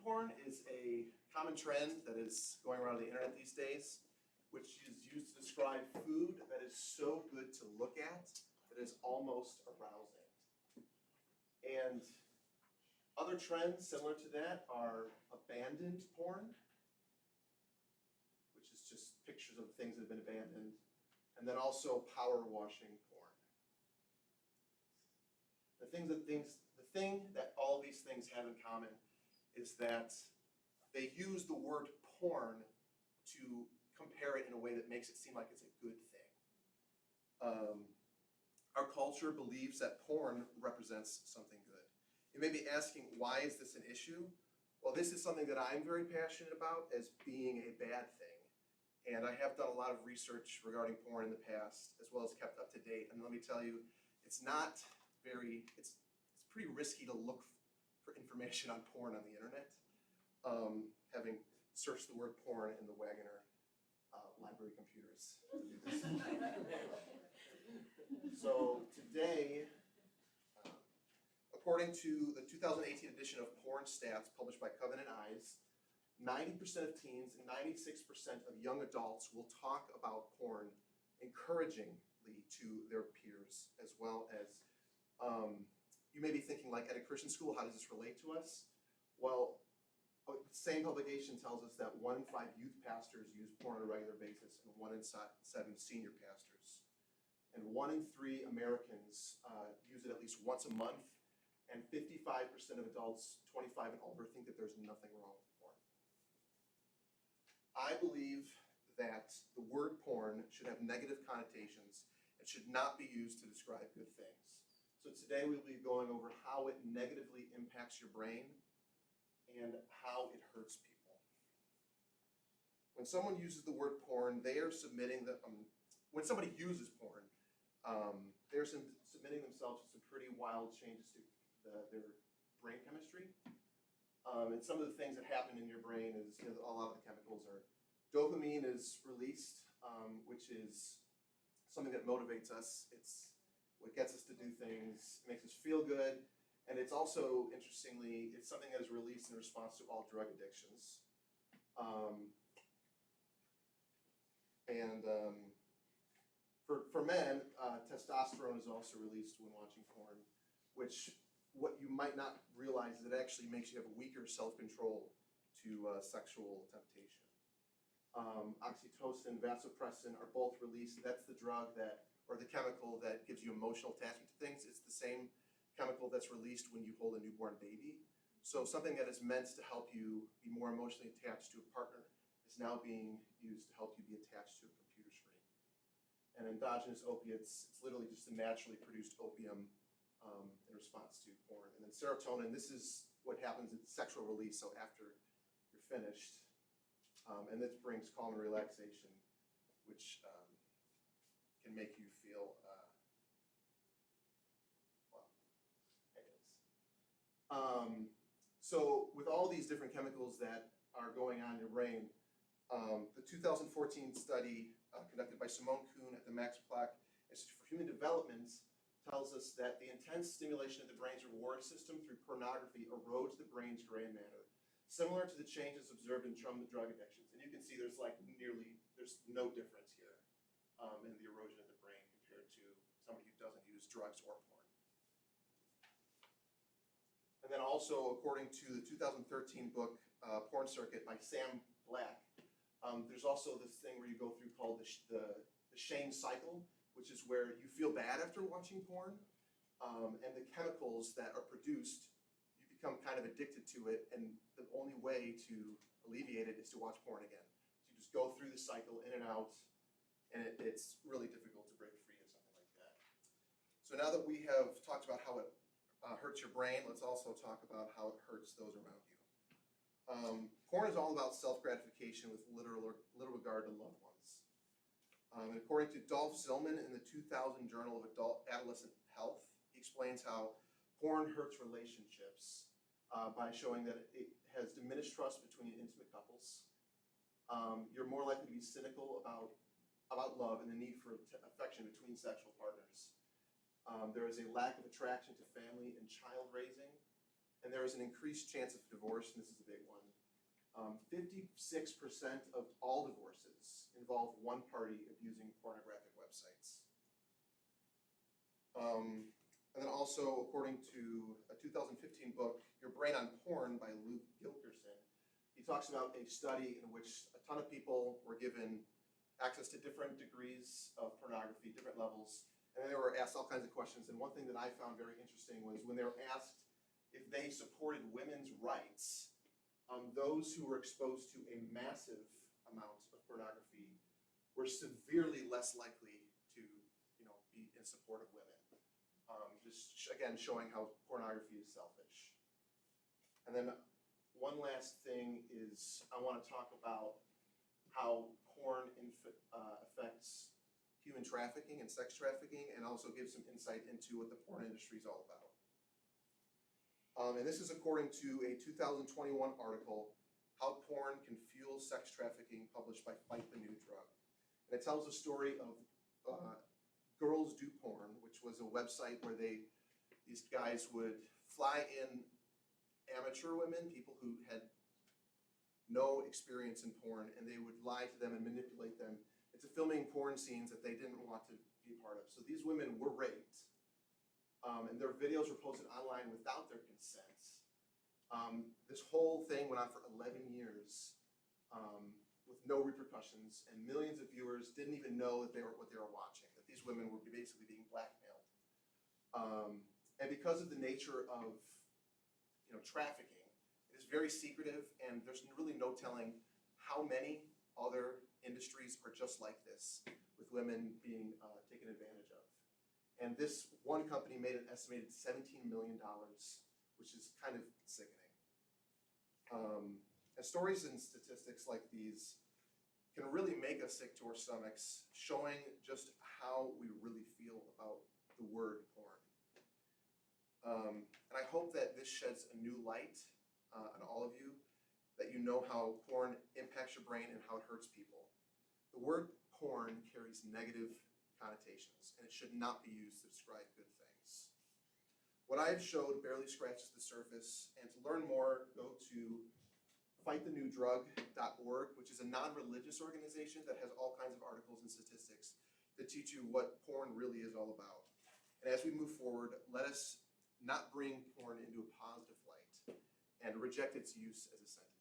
porn is a common trend that is going around the internet these days, which is used to describe food that is so good to look at that is almost arousing. And other trends similar to that are abandoned porn, which is just pictures of things that have been abandoned, and then also power washing porn. The thing that all these things have in common is that they use the word porn to compare it in a way that makes it seem like it's a good thing. Our culture believes that porn represents something good. You may be asking, why is this an issue? Well, this is something that I'm very passionate about as being a bad thing. And I have done a lot of research regarding porn in the past, as well as kept up to date. And let me tell you, it's pretty risky to look for information on porn on the internet, having searched the word porn in the Wagoner library computers to do this. So today, according to the 2018 edition of Porn Stats published by Covenant Eyes, 90% of teens and 96% of young adults will talk about porn encouragingly to their peers, as well as, you may be thinking, like, at a Christian school, how does this relate to us? Well, the same publication tells us that 1 in 5 youth pastors use porn on a regular basis, and 1 in 7 senior pastors. And 1 in 3 Americans use it at least once a month, and 55% of adults 25 and older think that there's nothing wrong with porn. I believe that the word porn should have negative connotations and should not be used to describe good things. So today we'll be going over how it negatively impacts your brain and how it hurts people. When someone uses the word porn, they are submitting when somebody uses porn, they're submitting themselves to some pretty wild changes to their brain chemistry. And some of the things that happen in your brain is, a lot of the chemicals are, dopamine is released, which is something that motivates us. It's what gets us to do things, makes us feel good, and it's also, interestingly, it's something that is released in response to all drug addictions. For men, testosterone is also released when watching porn, which what you might not realize is it actually makes you have a weaker self-control to sexual temptation. Oxytocin, vasopressin are both released. That's the drug or the chemical that gives you emotional attachment to things. It's the same chemical that's released when you hold a newborn baby. So something that is meant to help you be more emotionally attached to a partner is now being used to help you be attached to a computer screen. And endogenous opiates, it's literally just a naturally produced opium in response to porn. And then serotonin, this is what happens in sexual release, so after you're finished. And this brings calm and relaxation, which can make you feel, so with all these different chemicals that are going on in your brain, the 2014 study conducted by Simone Kuhn at the Max Planck Institute for Human Development tells us that the intense stimulation of the brain's reward system through pornography erodes the brain's gray matter, similar to the changes observed in drug addictions. And you can see there's no difference here in the erosion of the brain compared to somebody who doesn't use drugs or porn. And then also, according to the 2013 book, Porn Circuit by Sam Black, there's also this thing where you go through called the shame cycle, which is where you feel bad after watching porn, and the chemicals that are produced, you become kind of addicted to it, and the only way to alleviate it is to watch porn again. So you just go through the cycle in and out, and it's really difficult to break free of something like that. So now that we have talked about how it hurts your brain, let's also talk about how it hurts those around you. Porn is all about self-gratification with little regard to loved ones. And according to Dolph Zillman in the 2000 Journal of Adolescent Health, he explains how porn hurts relationships by showing that it has diminished trust between intimate couples. You're more likely to be cynical about love and the need for affection between sexual partners. There is a lack of attraction to family and child raising. and there is an increased chance of divorce, and this is a big one. 56% of all divorces involve one party abusing pornographic websites. And then also, according to a 2015 book, Your Brain on Porn by Luke Gilkerson, he talks about a study in which a ton of people were given access to different degrees of pornography, different levels, and they were asked all kinds of questions. And one thing that I found very interesting was when they were asked if they supported women's rights, those who were exposed to a massive amount of pornography were severely less likely to, be in support of women. Just again, showing how pornography is selfish. And then one last thing is I want to talk about how porn affects human trafficking and sex trafficking, and also give some insight into what the porn industry is all about. And this is according to a 2021 article, How Porn Can Fuel Sex Trafficking, published by Fight the New Drug. And it tells the story of Girls Do Porn, which was a website where these guys would fly in amateur women, people who had no experience in porn, and they would lie to them and manipulate them into filming porn scenes that they didn't want to be a part of. So these women were raped, and their videos were posted online without their consent. This whole thing went on for 11 years with no repercussions, and millions of viewers didn't even know that what they were watching, that these women were basically being blackmailed. And because of the nature of trafficking, it is very secretive, and there's really no telling how many other industries are just like this, with women being taken advantage of. And this one company made an estimated $17 million, which is kind of sickening. And stories and statistics like these can really make us sick to our stomachs, showing just how we really feel about the word porn. And I hope that this sheds a new light on all of you, that you know how porn impacts your brain and how it hurts people. The word porn carries negative connotations, and it should not be used to describe good things. What I have showed barely scratches the surface, and to learn more, go to fightthenewdrug.org, which is a non-religious organization that has all kinds of articles and statistics that teach you what porn really is all about. And as we move forward, let us not bring porn into a positive light and reject its use as a sentiment.